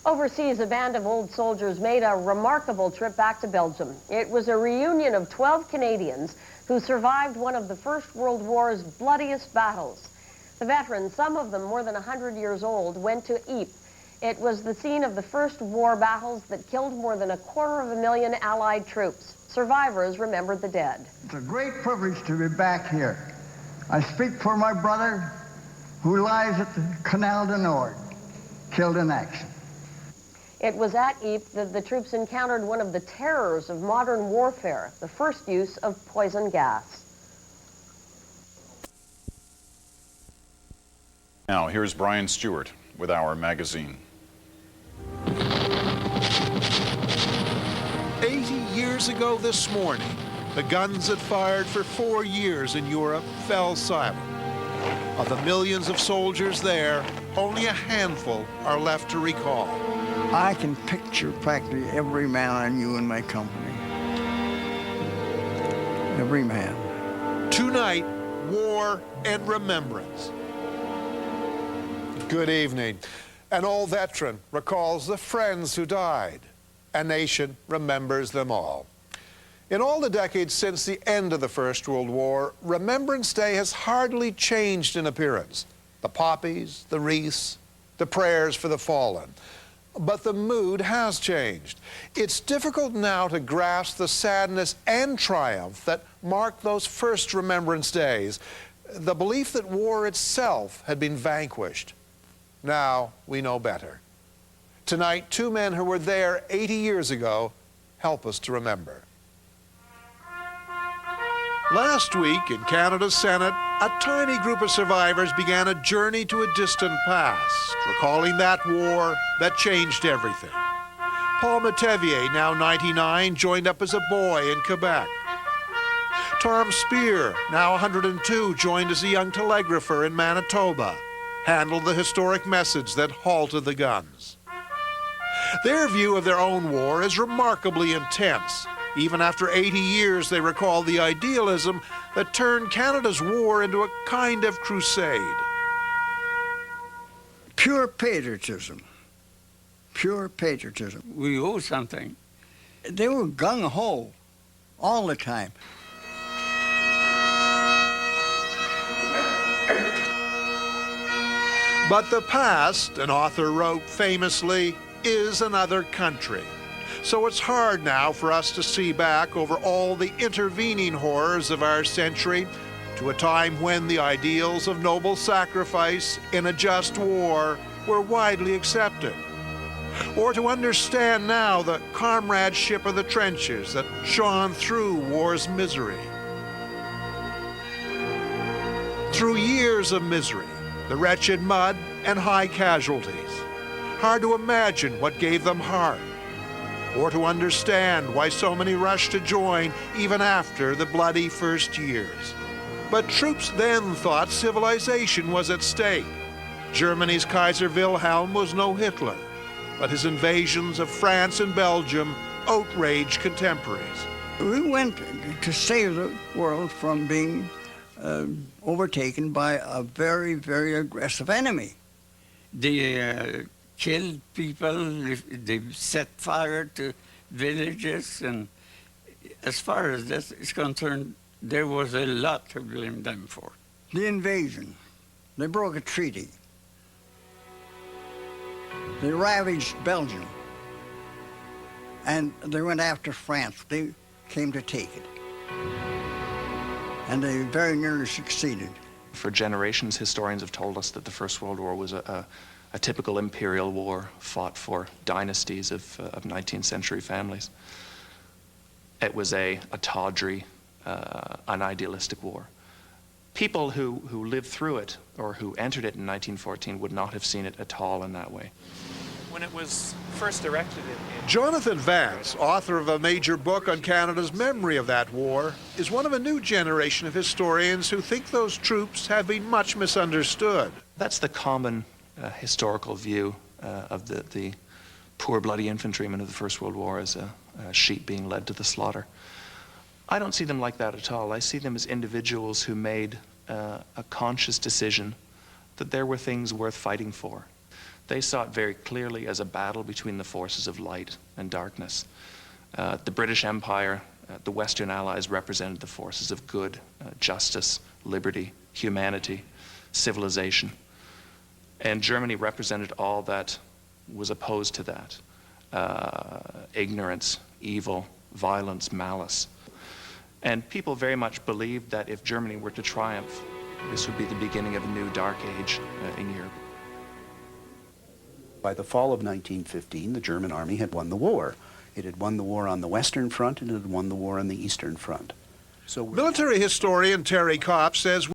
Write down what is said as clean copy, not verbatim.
Overseas, a band of old soldiers made a remarkable trip back to Belgium. It was a reunion of 12 Canadians who survived one of the First World War's bloodiest battles. The veterans, some of them more than 100 years old, went to Ypres. It was the scene of the first war battles that killed more than 250,000 Allied troops. Survivors remembered the dead. It's a great privilege to be back here. I speak for my brother who lies at the Canal du Nord, killed in action. It was at Ypres that the troops encountered one of the terrors of modern warfare, the first use of poison gas. Now, here's Brian Stewart with our magazine. 80 years ago this morning, the guns that fired for 4 years in Europe fell silent. Of the millions of soldiers there, only a handful are left to recall. I can picture practically every man I knew in my company. Every man. Tonight, war and remembrance. Good evening. An old veteran recalls the friends who died. A nation remembers them all. In all the decades since the end of the First World War, Remembrance Day has hardly changed in appearance. The poppies, the wreaths, the prayers for the fallen. But the mood has changed. It's difficult now to grasp the sadness and triumph that marked those first Remembrance Days, the belief that war itself had been vanquished. Now we know better. Tonight, two men who were there 80 years ago help us to remember. Last week in Canada's Senate, a tiny group of survivors began a journey to a distant past, recalling that war that changed everything. Paul Métivier, now 99, joined up as a boy in Quebec. Tom Speer, now 102, joined as a young telegrapher in Manitoba, handled the historic message that halted the guns. Their view of their own war is remarkably intense. Even after 80 years, they recall the idealism that turned Canada's war into a kind of crusade. Pure patriotism. Pure patriotism. We owe something. They were gung-ho all the time. But the past, an author wrote famously, is another country. So it's hard now for us to see back over all the intervening horrors of our century to a time when the ideals of noble sacrifice in a just war were widely accepted. Or to understand now the comradeship of the trenches that shone through war's misery. Through years of misery, the wretched mud and high casualties. Hard to imagine what gave them heart, or to understand why so many rushed to join even after the bloody first years. But troops then thought civilization was at stake. Germany's Kaiser Wilhelm was no Hitler, but his invasions of France and Belgium outraged contemporaries. We went to save the world from being overtaken by a very, very aggressive enemy. They killed people, they set fire to villages, and as far as that is concerned, there was a lot to blame them for. The invasion. They broke a treaty. They ravaged Belgium. And they went after France. They came to take it. And they very nearly succeeded. For generations, historians have told us that the First World War was a typical imperial war fought for dynasties of 19th century families. It was a tawdry, an idealistic war. People who lived through it or who entered it in 1914 would not have seen it at all in that way. When it was first erected Jonathan Vance, author of a major book on Canada's memory of that war, is one of a new generation of historians who think those troops have been much misunderstood. That's the common historical view of the poor bloody infantrymen of the First World War as a sheep being led to the slaughter. I don't see them like that at all. I see them as individuals who made a conscious decision that there were things worth fighting for, They saw it very clearly as a battle between the forces of light and darkness. The British Empire, the Western Allies represented the forces of good, justice, liberty, humanity, civilization. And Germany represented all that was opposed to that. Ignorance, evil, violence, malice. And people very much believed that if Germany were to triumph, this would be the beginning of a new dark age in Europe. By the fall of 1915, the German army had won the war. It had won the war on the Western Front and it had won the war on the Eastern Front. So Military historian Terry Kopp says